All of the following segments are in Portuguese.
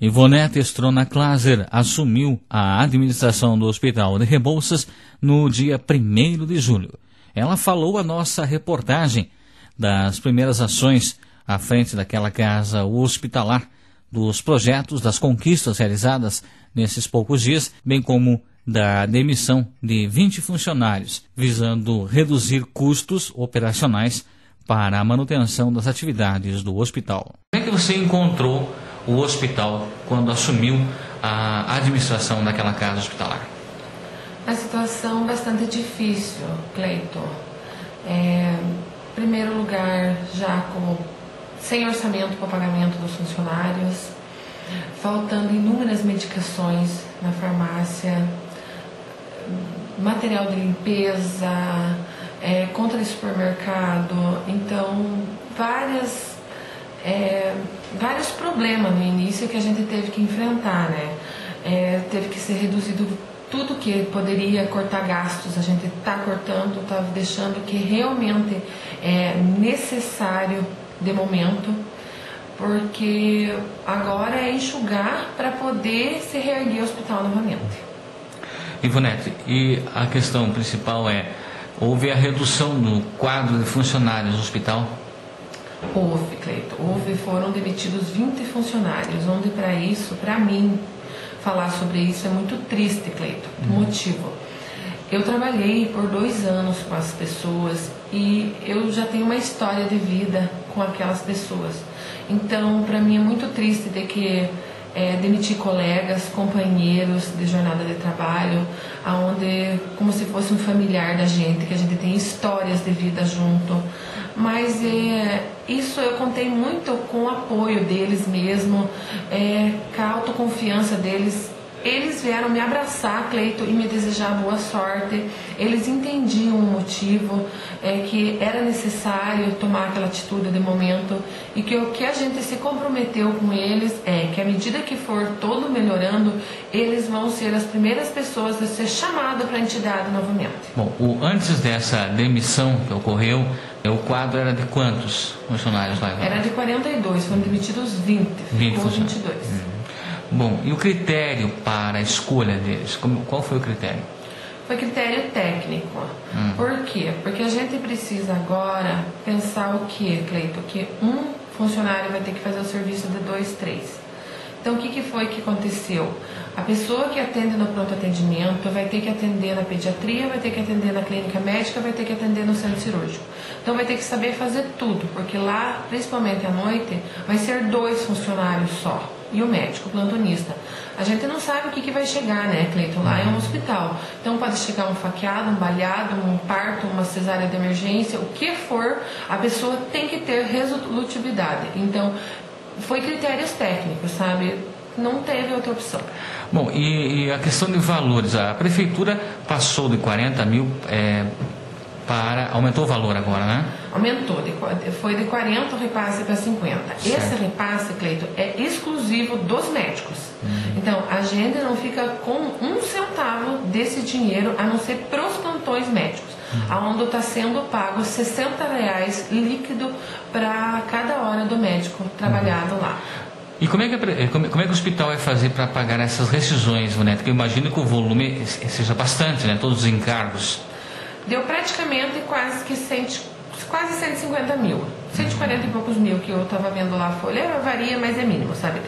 Ivonete Strona Glaser assumiu a administração do Hospital de Rebouças no dia 1º de julho. Ela falou à nossa reportagem das primeiras ações à frente daquela casa hospitalar, dos projetos, das conquistas realizadas nesses poucos dias, bem como da demissão de 20 funcionários, visando reduzir custos operacionais para a manutenção das atividades do hospital. Como é que você encontrou o hospital quando assumiu a administração daquela casa hospitalar? Uma situação bastante difícil, Cleiton. Em primeiro lugar, já sem orçamento para o pagamento dos funcionários, faltando inúmeras medicações na farmácia, material de limpeza, conta de supermercado, então vários problemas no início que a gente teve que enfrentar, né? Teve que ser reduzido tudo que poderia cortar gastos, a gente está cortando, está deixando que realmente é necessário de momento, porque agora é enxugar para poder se reerguer o hospital novamente. Ivonete, e a questão principal houve a redução no quadro de funcionários do hospital? Houve, Cleiton, foram demitidos 20 funcionários, onde para mim, falar sobre isso é muito triste, Cleiton, motivo. Eu trabalhei por 2 anos com as pessoas e eu já tenho uma história de vida com aquelas pessoas. Então, para mim é muito triste ter que demitir colegas, companheiros de jornada de trabalho, aonde como se fosse um familiar da gente, que a gente tem histórias de vida junto. Mas isso eu contei muito com o apoio deles mesmo, com a autoconfiança deles. Eles vieram me abraçar, Cleiton, e me desejar boa sorte. Eles entendiam o motivo, que era necessário tomar aquela atitude de momento, e que o que a gente se comprometeu com eles que à medida que for todo melhorando, eles vão ser as primeiras pessoas a ser chamadas para a entidade novamente. Bom, antes dessa demissão que ocorreu, o quadro era de quantos funcionários lá? Era de 42, foram demitidos 20, ficou 22. Bom, e o critério para a escolha deles? Qual foi o critério? Foi critério técnico. Por quê? Porque a gente precisa agora pensar o quê, Cleiton? Que um funcionário vai ter que fazer o serviço de 2, 3. Então, o que foi que aconteceu? A pessoa que atende no pronto atendimento vai ter que atender na pediatria, vai ter que atender na clínica médica, vai ter que atender no centro cirúrgico. Então, vai ter que saber fazer tudo, porque lá, principalmente à noite, vai ser 2 funcionários só. E o médico, o plantonista. A gente não sabe o que vai chegar, né, Cleiton? Lá é um hospital. Então pode chegar um faqueado, um baleado, um parto, uma cesárea de emergência, o que for, a pessoa tem que ter resolutividade. Então, foi critérios técnicos, sabe? Não teve outra opção. Bom, e a questão de valores, a prefeitura passou de 40 mil aumentou o valor agora, né? Aumentou, foi de 40 o repasse para 50. Certo. Esse repasse, Cleiton, é exclusivo dos médicos. Então, a gente não fica com 1 centavo desse dinheiro, a não ser para os plantões médicos, onde está sendo pago R$60 líquido para cada hora do médico trabalhado lá. E como é que o hospital vai fazer para pagar essas rescisões, Ivonete? Porque eu imagino que o volume seja bastante, né? Todos os encargos. Deu praticamente quase 150 mil. 140 e poucos mil que eu estava vendo lá a folha, varia, mas é mínimo, sabe?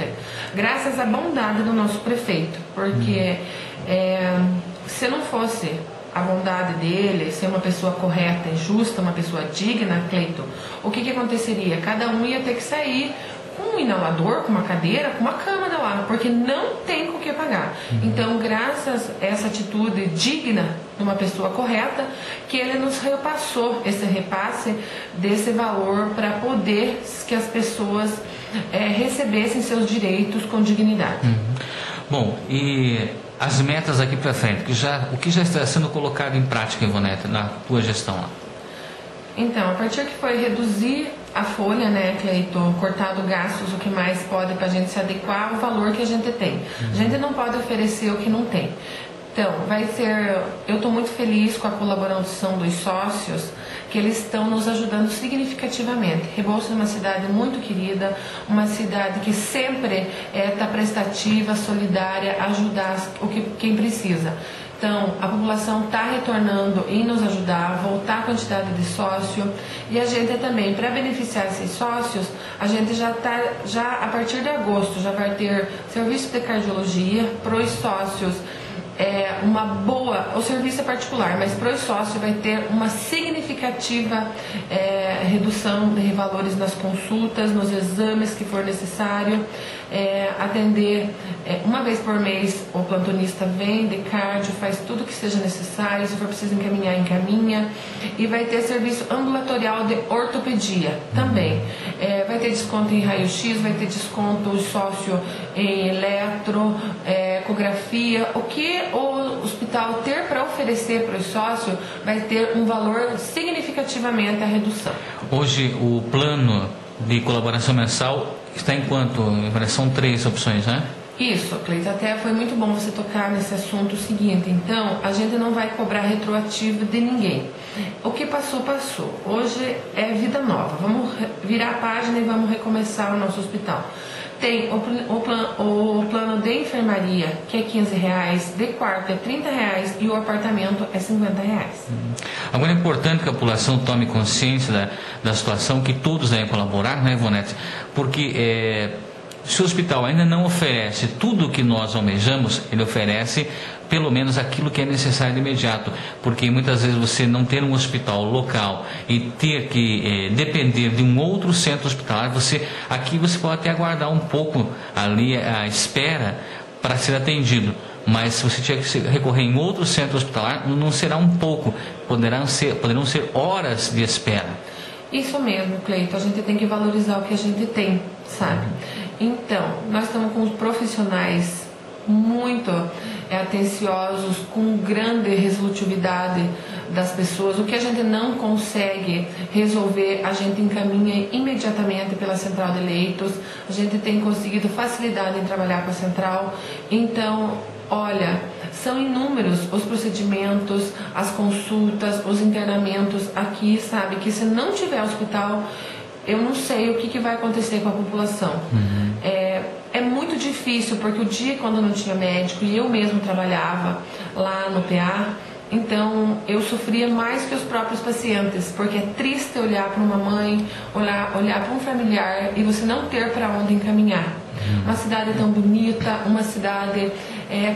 Graças à bondade do nosso prefeito, porque se não fosse a bondade dele, ser uma pessoa correta e justa, uma pessoa digna, Cleiton, o que aconteceria? Cada um ia ter que sair com um inalador, com uma cadeira, com uma cama de lá, porque não tem com o que pagar. Então, graças a essa atitude digna de uma pessoa correta, que ele nos repassou esse repasse desse valor para poder que as pessoas recebessem seus direitos com dignidade. Bom, e as metas aqui para frente, o que já está sendo colocado em prática, Ivonete, na tua gestão lá? Então, a partir que foi reduzir a folha, né, Cleiton, cortado gastos, o que mais pode para a gente se adequar ao valor que a gente tem. A gente não pode oferecer o que não tem. Então, eu estou muito feliz com a colaboração dos sócios, que eles estão nos ajudando significativamente. Rebouças é uma cidade muito querida, uma cidade que sempre está prestativa, solidária, ajudar quem precisa. Então, a população está retornando em nos ajudar, voltar a quantidade de sócio, e a gente também, para beneficiar esses sócios, a gente já a partir de agosto, já vai ter serviço de cardiologia para os sócios. O serviço é particular, mas para os sócios vai ter uma significativa redução de valores nas consultas, nos exames que for necessário, atender uma vez por mês. O plantonista vem de cardio, faz tudo que seja necessário, se for preciso encaminhar, encaminha, e vai ter serviço ambulatorial de ortopedia também. Vai ter desconto em raio-x, vai ter desconto sócio em eletro, ecografia, o que o hospital ter para oferecer para o sócio vai ter um valor significativamente a redução. Hoje o plano de colaboração mensal está em quanto? São 3 opções, né? Isso, Cleiton, até foi muito bom você tocar nesse assunto seguinte. Então, a gente não vai cobrar retroativo de ninguém. O que passou, passou. Hoje é vida nova. Vamos virar a página e vamos recomeçar o nosso hospital. Tem o plano de enfermaria, que é R$15, de quarto é R$30 e o apartamento é R$50. Agora é importante que a população tome consciência da situação, que todos devem colaborar, né, Ivonete? Porque se o hospital ainda não oferece tudo o que nós almejamos, ele oferece pelo menos aquilo que é necessário de imediato, porque muitas vezes você não ter um hospital local e ter que depender de um outro centro hospitalar, aqui você pode até aguardar um pouco ali a espera para ser atendido, mas se você tiver que recorrer em outro centro hospitalar, não será um pouco, poderão ser horas de espera. Isso mesmo, Cleiton, a gente tem que valorizar o que a gente tem, sabe? Então, nós estamos com os profissionais muito atenciosos, com grande resolutividade das pessoas. O que a gente não consegue resolver, a gente encaminha imediatamente pela central de leitos. A gente tem conseguido facilidade em trabalhar com a central. Então, olha, são inúmeros os procedimentos, as consultas, os internamentos aqui, sabe? Que se não tiver hospital, eu não sei o que vai acontecer com a população. É muito difícil, porque o dia quando não tinha médico, e eu mesmo trabalhava lá no PA, então eu sofria mais que os próprios pacientes, porque é triste olhar para uma mãe, olhar para um familiar e você não ter para onde encaminhar. Uma cidade tão bonita, uma cidade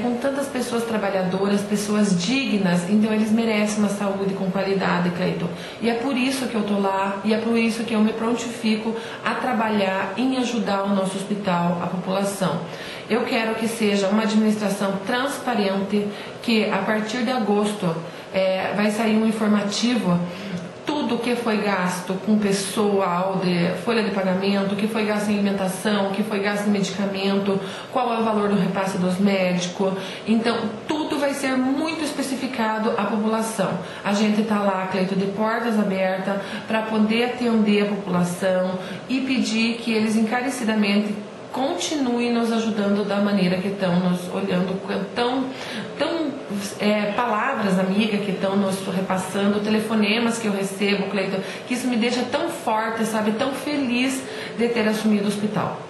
com tantas pessoas trabalhadoras, pessoas dignas, então eles merecem uma saúde com qualidade, Cleiton. E é por isso que eu estou lá, e é por isso que eu me prontifico a trabalhar em ajudar o nosso hospital, a população. Eu quero que seja uma administração transparente, que a partir de agosto vai sair um informativo, tudo que foi gasto com pessoal, de folha de pagamento, que foi gasto em alimentação, que foi gasto em medicamento, qual é o valor do repasse dos médicos. Então, tudo vai ser muito especificado à população. A gente está lá, Cleiton, de portas abertas, para poder atender a população e pedir que eles encarecidamente continuem nos ajudando da maneira que estão nos olhando, palavras amigas que estão nos repassando, telefonemas que eu recebo, Cleiton, que isso me deixa tão forte, sabe, tão feliz de ter assumido o hospital.